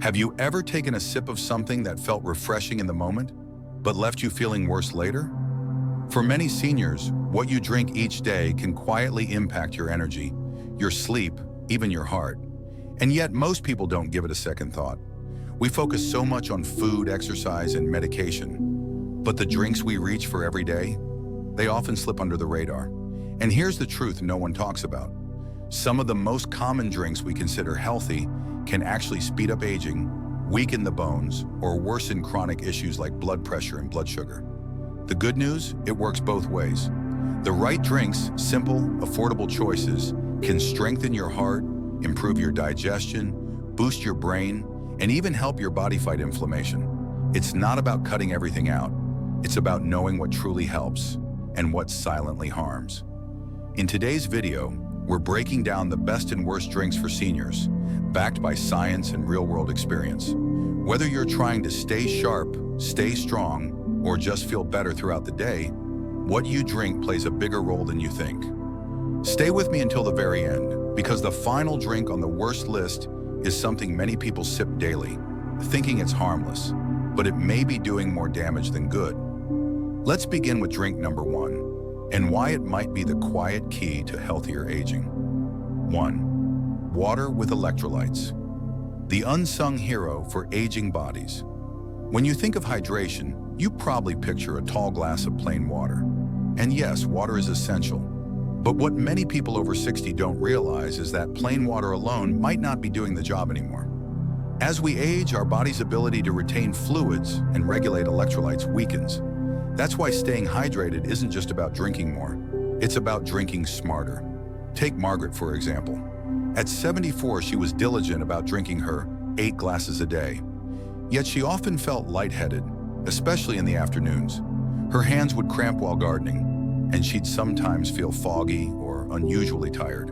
Have you ever taken a sip of something that felt refreshing in the moment, but left you feeling worse later? For many seniors, what you drink each day can quietly impact your energy, your sleep, even your heart. And yet most people don't give it a second thought. We focus so much on food, exercise, and medication. But the drinks we reach for every day, they often slip under the radar. And here's the truth no one talks about. Some of the most common drinks we consider healthy can actually speed up aging, weaken the bones, or worsen chronic issues like blood pressure and blood sugar. The good news, it works both ways. The right drinks, simple, affordable choices, can strengthen your heart, improve your digestion, boost your brain, and even help your body fight inflammation. It's not about cutting everything out. It's about knowing what truly helps and what silently harms. In today's video, we're breaking down the best and worst drinks for seniors, backed by science and real-world experience. Whether you're trying to stay sharp, stay strong, or just feel better throughout the day, what you drink plays a bigger role than you think. Stay with me until the very end, because the final drink on the worst list is something many people sip daily, thinking it's harmless, but it may be doing more damage than good. Let's begin with drink number 1, and why it might be the quiet key to healthier aging. 1. Water with electrolytes. The unsung hero for aging bodies. When you think of hydration, you probably picture a tall glass of plain water. And yes, water is essential. But what many people over 60 don't realize is that plain water alone might not be doing the job anymore. As we age, our body's ability to retain fluids and regulate electrolytes weakens. That's why staying hydrated isn't just about drinking more, it's about drinking smarter. Take Margaret, for example. At 74, she was diligent about drinking her 8 glasses a day. Yet she often felt lightheaded, especially in the afternoons. Her hands would cramp while gardening, and she'd sometimes feel foggy or unusually tired.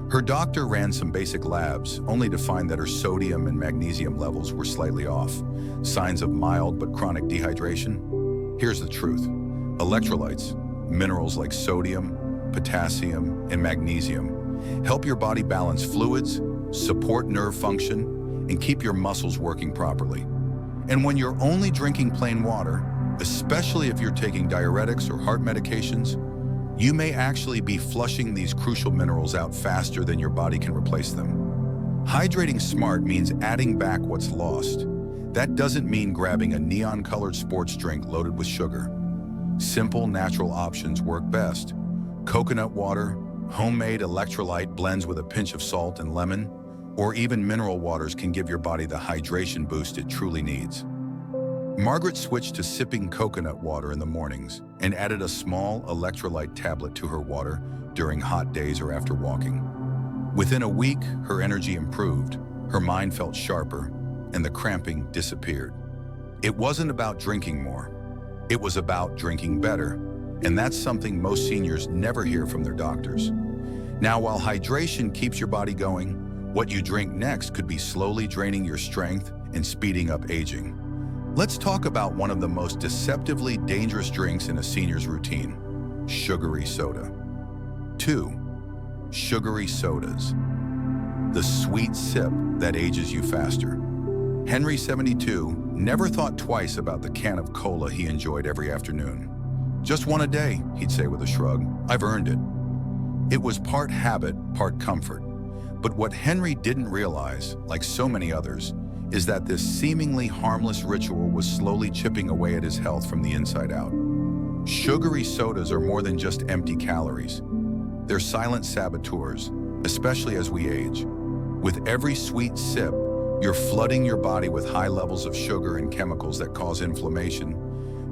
Her doctor ran some basic labs, only to find that her sodium and magnesium levels were slightly off, signs of mild but chronic dehydration. Here's the truth. Electrolytes, minerals like sodium, potassium, and magnesium, help your body balance fluids, support nerve function, and keep your muscles working properly. And when you're only drinking plain water, especially if you're taking diuretics or heart medications, you may actually be flushing these crucial minerals out faster than your body can replace them. Hydrating smart means adding back what's lost. That doesn't mean grabbing a neon-colored sports drink loaded with sugar. Simple, natural options work best. Coconut water, homemade electrolyte blends with a pinch of salt and lemon, or even mineral waters can give your body the hydration boost it truly needs. Margaret switched to sipping coconut water in the mornings and added a small electrolyte tablet to her water during hot days or after walking. Within a week, her energy improved, her mind felt sharper, and the cramping disappeared. It wasn't about drinking more. It was about drinking better, and that's something most seniors never hear from their doctors. Now, while hydration keeps your body going, what you drink next could be slowly draining your strength and speeding up aging. Let's talk about one of the most deceptively dangerous drinks in a senior's routine: sugary soda. 2. Sugary sodas. The sweet sip that ages you faster. Henry, 72, never thought twice about the can of cola he enjoyed every afternoon. "Just one a day," he'd say with a shrug. "I've earned it." It was part habit, part comfort. But what Henry didn't realize, like so many others, is that this seemingly harmless ritual was slowly chipping away at his health from the inside out. Sugary sodas are more than just empty calories. They're silent saboteurs, especially as we age. With every sweet sip, you're flooding your body with high levels of sugar and chemicals that cause inflammation,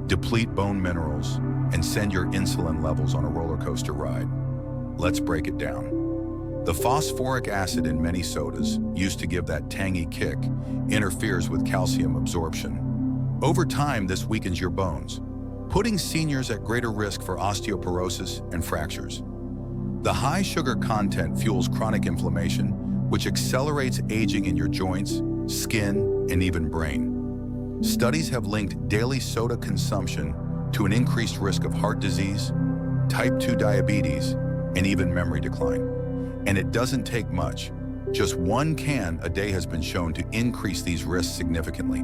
deplete bone minerals, and send your insulin levels on a roller coaster ride. Let's break it down. The phosphoric acid in many sodas, used to give that tangy kick, interferes with calcium absorption. Over time, this weakens your bones, putting seniors at greater risk for osteoporosis and fractures. The high sugar content fuels chronic inflammation, which accelerates aging in your joints, skin, and even brain. Studies have linked daily soda consumption to an increased risk of heart disease, type 2 diabetes, and even memory decline. And it doesn't take much. Just one can a day has been shown to increase these risks significantly.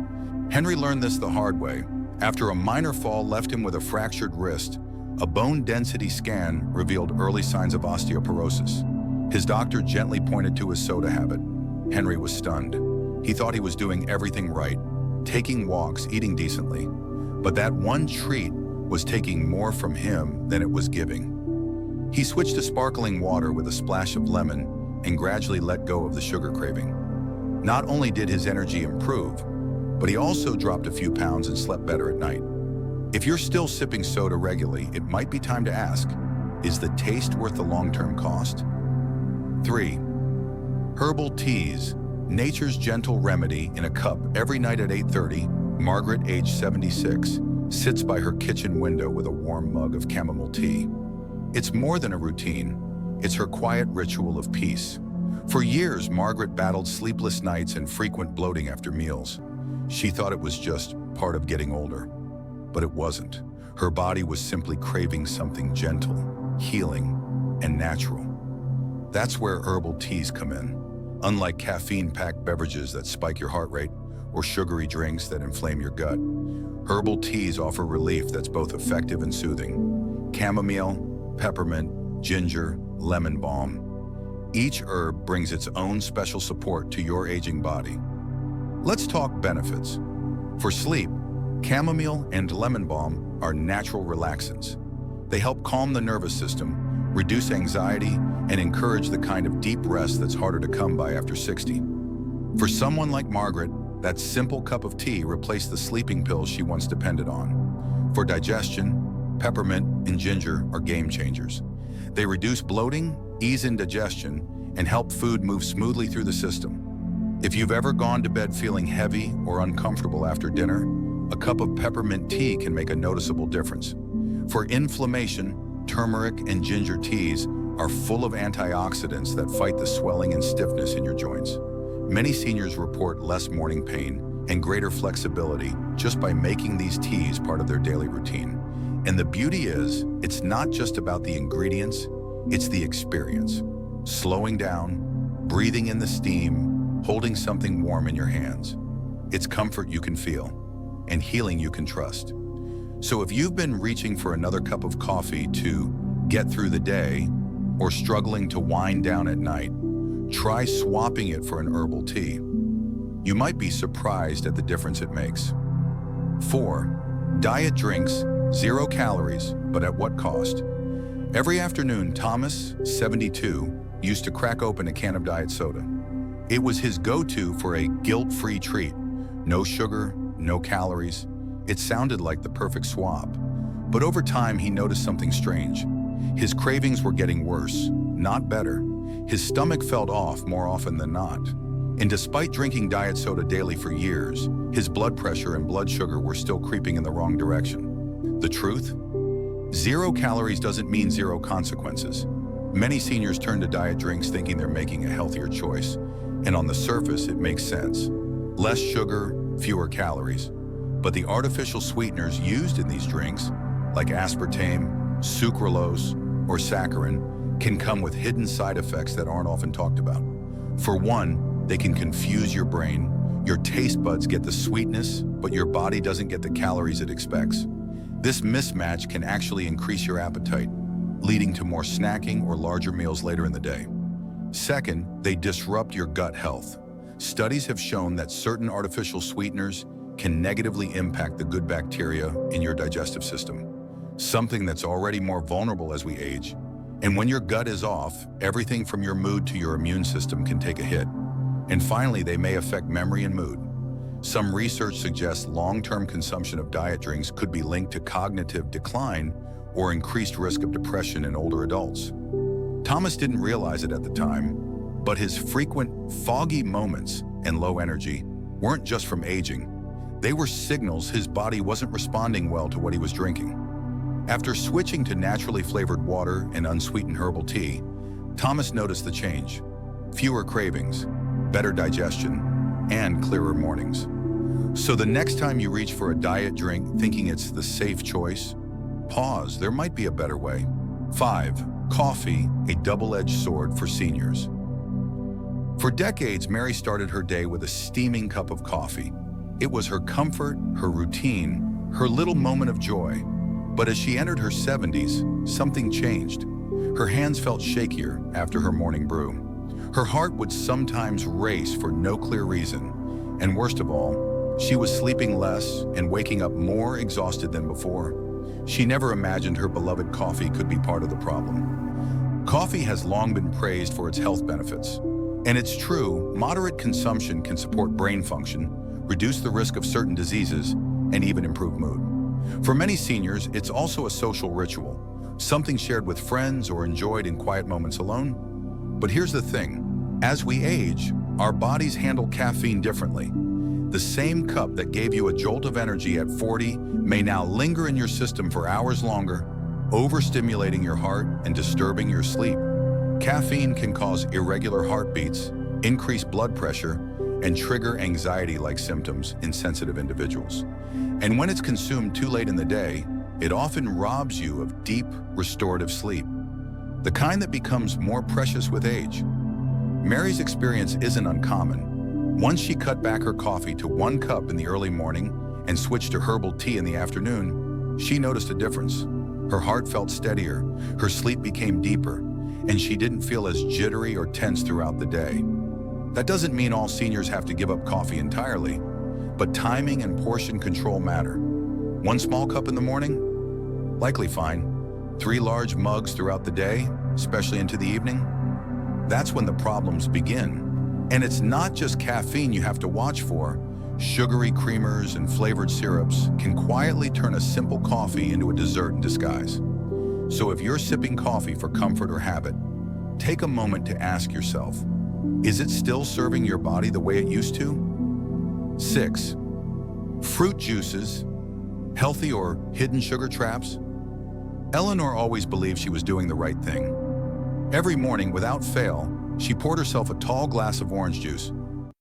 Henry learned this the hard way. After a minor fall left him with a fractured wrist, a bone density scan revealed early signs of osteoporosis. His doctor gently pointed to his soda habit. Henry was stunned. He thought he was doing everything right, taking walks, eating decently. But that one treat was taking more from him than it was giving. He switched to sparkling water with a splash of lemon and gradually let go of the sugar craving. Not only did his energy improve, but he also dropped a few pounds and slept better at night. If you're still sipping soda regularly, it might be time to ask, is the taste worth the long-term cost? 3. Herbal teas, nature's gentle remedy in a cup every night at 8:30. Margaret, age 76, sits by her kitchen window with a warm mug of chamomile tea. It's more than a routine. It's her quiet ritual of peace. For years, Margaret battled sleepless nights and frequent bloating after meals. She thought it was just part of getting older. But it wasn't. Her body was simply craving something gentle, healing, and natural. That's where herbal teas come in. Unlike caffeine-packed beverages that spike your heart rate or sugary drinks that inflame your gut, herbal teas offer relief that's both effective and soothing. Chamomile, peppermint, ginger, lemon balm. Each herb brings its own special support to your aging body. Let's talk benefits. For sleep, chamomile and lemon balm are natural relaxants. They help calm the nervous system, reduce anxiety, and encourage the kind of deep rest that's harder to come by after 60. For someone like Margaret, that simple cup of tea replaced the sleeping pills she once depended on. For digestion, peppermint and ginger are game changers. They reduce bloating, ease indigestion, and help food move smoothly through the system. If you've ever gone to bed feeling heavy or uncomfortable after dinner, a cup of peppermint tea can make a noticeable difference. For inflammation, turmeric and ginger teas are full of antioxidants that fight the swelling and stiffness in your joints. Many seniors report less morning pain and greater flexibility just by making these teas part of their daily routine. And the beauty is, it's not just about the ingredients, it's the experience. Slowing down, breathing in the steam, holding something warm in your hands. It's comfort you can feel and healing you can trust. So if you've been reaching for another cup of coffee to get through the day or struggling to wind down at night, try swapping it for an herbal tea. You might be surprised at the difference it makes. 4. Diet drinks, 0 calories, but at what cost? Every afternoon, Thomas, 72, used to crack open a can of diet soda. It was his go-to for a guilt-free treat. No sugar, no calories. It sounded like the perfect swap. But over time, he noticed something strange. His cravings were getting worse, not better. His stomach felt off more often than not. And despite drinking diet soda daily for years, his blood pressure and blood sugar were still creeping in the wrong direction. The truth? 0 calories doesn't mean 0 consequences. Many seniors turn to diet drinks thinking they're making a healthier choice. And on the surface, it makes sense. Less sugar, fewer calories. But the artificial sweeteners used in these drinks, like aspartame, sucralose, or saccharin, can come with hidden side effects that aren't often talked about. For one, they can confuse your brain. Your taste buds get the sweetness, but your body doesn't get the calories it expects. This mismatch can actually increase your appetite, leading to more snacking or larger meals later in the day. Second, they disrupt your gut health. Studies have shown that certain artificial sweeteners can negatively impact the good bacteria in your digestive system, something that's already more vulnerable as we age. And when your gut is off, everything from your mood to your immune system can take a hit. And finally, they may affect memory and mood. Some research suggests long-term consumption of diet drinks could be linked to cognitive decline or increased risk of depression in older adults. Thomas didn't realize it at the time, but his frequent foggy moments and low energy weren't just from aging. They were signals his body wasn't responding well to what he was drinking. After switching to naturally flavored water and unsweetened herbal tea, Thomas noticed the change. Fewer cravings, better digestion, and clearer mornings. So the next time you reach for a diet drink thinking it's the safe choice, pause, there might be a better way. 5. Coffee, a double-edged sword for seniors. For decades, Mary started her day with a steaming cup of coffee. It was her comfort, her routine, her little moment of joy. But as she entered her 70s, something changed. Her hands felt shakier after her morning brew. Her heart would sometimes race for no clear reason. And worst of all, she was sleeping less and waking up more exhausted than before. She never imagined her beloved coffee could be part of the problem. Coffee has long been praised for its health benefits. And it's true, moderate consumption can support brain function, reduce the risk of certain diseases, and even improve mood. For many seniors, it's also a social ritual, something shared with friends or enjoyed in quiet moments alone. But here's the thing, as we age, our bodies handle caffeine differently. The same cup that gave you a jolt of energy at 40 may now linger in your system for hours longer, overstimulating your heart and disturbing your sleep. Caffeine can cause irregular heartbeats, increase blood pressure, and trigger anxiety-like symptoms in sensitive individuals. And when it's consumed too late in the day, it often robs you of deep, restorative sleep, the kind that becomes more precious with age. Mary's experience isn't uncommon. Once she cut back her coffee to 1 cup in the early morning and switched to herbal tea in the afternoon, she noticed a difference. Her heart felt steadier, her sleep became deeper, and she didn't feel as jittery or tense throughout the day. That doesn't mean all seniors have to give up coffee entirely, but timing and portion control matter. 1 small cup in the morning? Likely fine. 3 large mugs throughout the day, especially into the evening? That's when the problems begin. And it's not just caffeine you have to watch for. Sugary creamers and flavored syrups can quietly turn a simple coffee into a dessert in disguise. So if you're sipping coffee for comfort or habit, take a moment to ask yourself, is it still serving your body the way it used to? 6. Fruit juices, healthy or hidden sugar traps? Eleanor always believed she was doing the right thing. Every morning, without fail, she poured herself a tall glass of orange juice.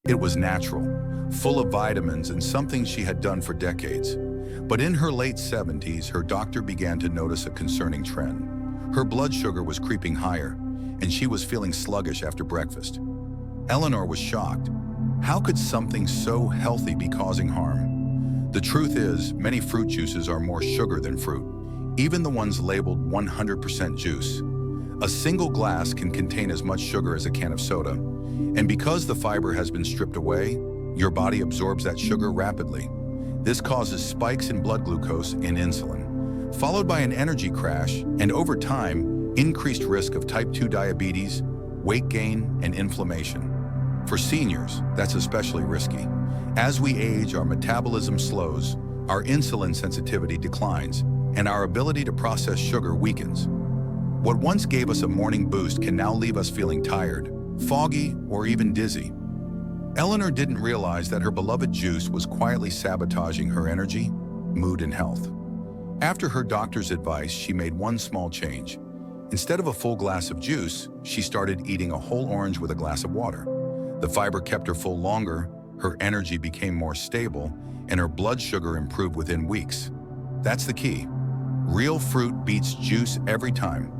It was natural, full of vitamins and something she had done for decades. But in her late 70s, her doctor began to notice a concerning trend. Her blood sugar was creeping higher, and she was feeling sluggish after breakfast. Eleanor was shocked. How could something so healthy be causing harm? The truth is, many fruit juices are more sugar than fruit, even the ones labeled 100% juice. A single glass can contain as much sugar as a can of soda, and because the fiber has been stripped away, your body absorbs that sugar rapidly. This causes spikes in blood glucose and insulin, followed by an energy crash, and over time, increased risk of type 2 diabetes, weight gain, and inflammation. For seniors, that's especially risky. As we age, our metabolism slows, our insulin sensitivity declines, and our ability to process sugar weakens. What once gave us a morning boost can now leave us feeling tired, foggy, or even dizzy. Eleanor didn't realize that her beloved juice was quietly sabotaging her energy, mood, and health. After her doctor's advice, she made one small change. Instead of a full glass of juice, she started eating a whole orange with a glass of water. The fiber kept her full longer, her energy became more stable, and her blood sugar improved within weeks. That's the key. Real fruit beats juice every time.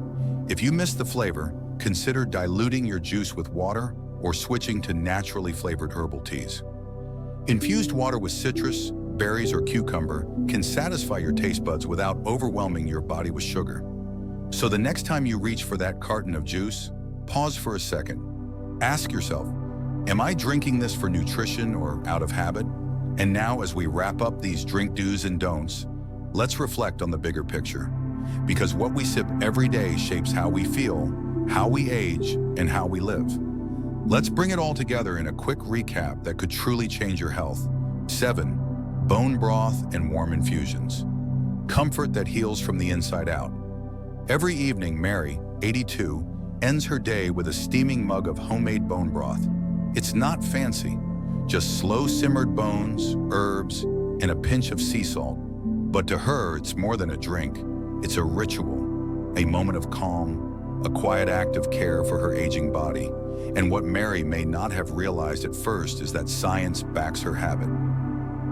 If you miss the flavor, consider diluting your juice with water or switching to naturally flavored herbal teas. Infused water with citrus, berries, or cucumber can satisfy your taste buds without overwhelming your body with sugar. So the next time you reach for that carton of juice, pause for a second. Ask yourself, am I drinking this for nutrition or out of habit? And now, as we wrap up these drink do's and don'ts, let's reflect on the bigger picture. Because what we sip every day shapes how we feel, how we age, and how we live. Let's bring it all together in a quick recap that could truly change your health. 7. Bone broth and warm infusions. Comfort that heals from the inside out. Every evening, Mary, 82, ends her day with a steaming mug of homemade bone broth. It's not fancy, just slow-simmered bones, herbs, and a pinch of sea salt. But to her, it's more than a drink. It's a ritual, a moment of calm, a quiet act of care for her aging body. And what Mary may not have realized at first is that science backs her habit.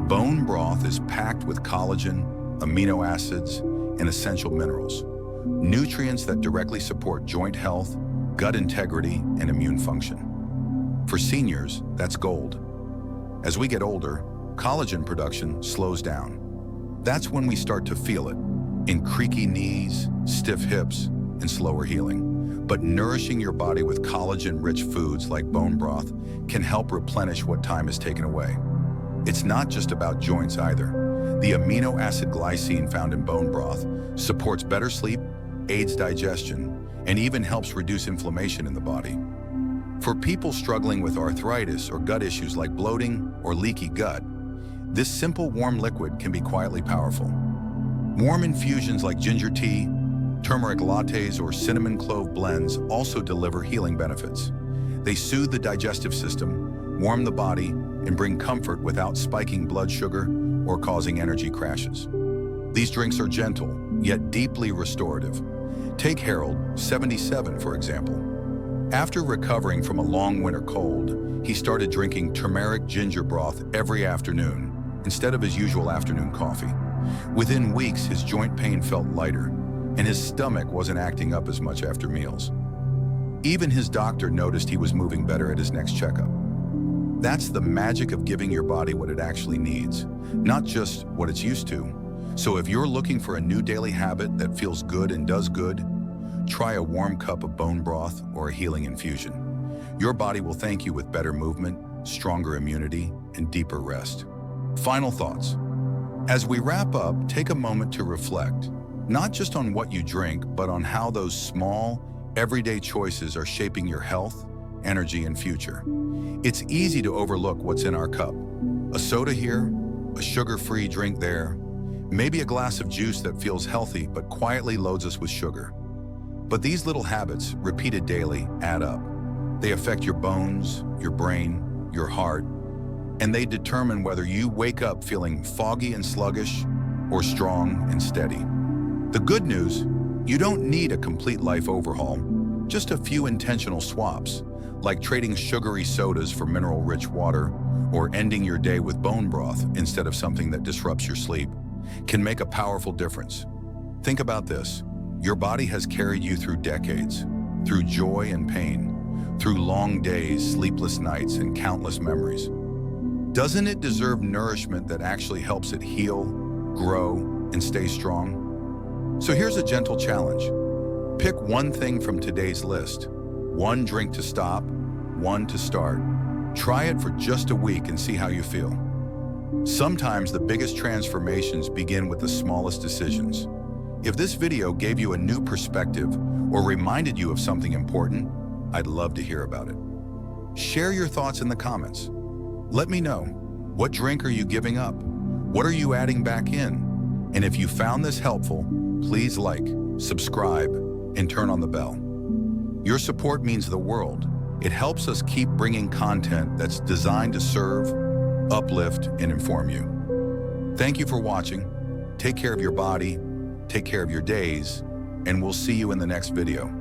Bone broth is packed with collagen, amino acids, and essential minerals, nutrients that directly support joint health, gut integrity, and immune function. For seniors, that's gold. As we get older, collagen production slows down. That's when we start to feel it, in creaky knees, stiff hips, and slower healing. But nourishing your body with collagen-rich foods like bone broth can help replenish what time is taken away. It's not just about joints either. The amino acid glycine found in bone broth supports better sleep, aids digestion, and even helps reduce inflammation in the body. For people struggling with arthritis or gut issues like bloating or leaky gut, this simple warm liquid can be quietly powerful. Warm infusions like ginger tea, turmeric lattes, or cinnamon clove blends also deliver healing benefits. They soothe the digestive system, warm the body, and bring comfort without spiking blood sugar or causing energy crashes. These drinks are gentle, yet deeply restorative. Take Harold, 77, for example. After recovering from a long winter cold, he started drinking turmeric ginger broth every afternoon, instead of his usual afternoon coffee. Within weeks, his joint pain felt lighter, and his stomach wasn't acting up as much after meals. Even his doctor noticed he was moving better at his next checkup. That's the magic of giving your body what it actually needs, not just what it's used to. So if you're looking for a new daily habit that feels good and does good, try a warm cup of bone broth or a healing infusion. Your body will thank you with better movement, stronger immunity, and deeper rest. Final thoughts. As we wrap up, take a moment to reflect, not just on what you drink, but on how those small, everyday choices are shaping your health, energy, and future. It's easy to overlook what's in our cup. A soda here, a sugar-free drink there, maybe a glass of juice that feels healthy but quietly loads us with sugar. But these little habits, repeated daily, add up. They affect your bones, your brain, your heart, and they determine whether you wake up feeling foggy and sluggish or strong and steady. The good news, you don't need a complete life overhaul, just a few intentional swaps, like trading sugary sodas for mineral-rich water or ending your day with bone broth instead of something that disrupts your sleep, can make a powerful difference. Think about this. Your body has carried you through decades, through joy and pain, through long days, sleepless nights, and countless memories. Doesn't it deserve nourishment that actually helps it heal, grow, and stay strong? So here's a gentle challenge. Pick one thing from today's list. One drink to stop, one to start. Try it for just a week and see how you feel. Sometimes the biggest transformations begin with the smallest decisions. If this video gave you a new perspective or reminded you of something important, I'd love to hear about it. Share your thoughts in the comments. Let me know, what drink are you giving up? What are you adding back in? And if you found this helpful, please like, subscribe, and turn on the bell. Your support means the world. It helps us keep bringing content that's designed to serve, uplift, and inform you. Thank you for watching. Take care of your body, take care of your days, and we'll see you in the next video.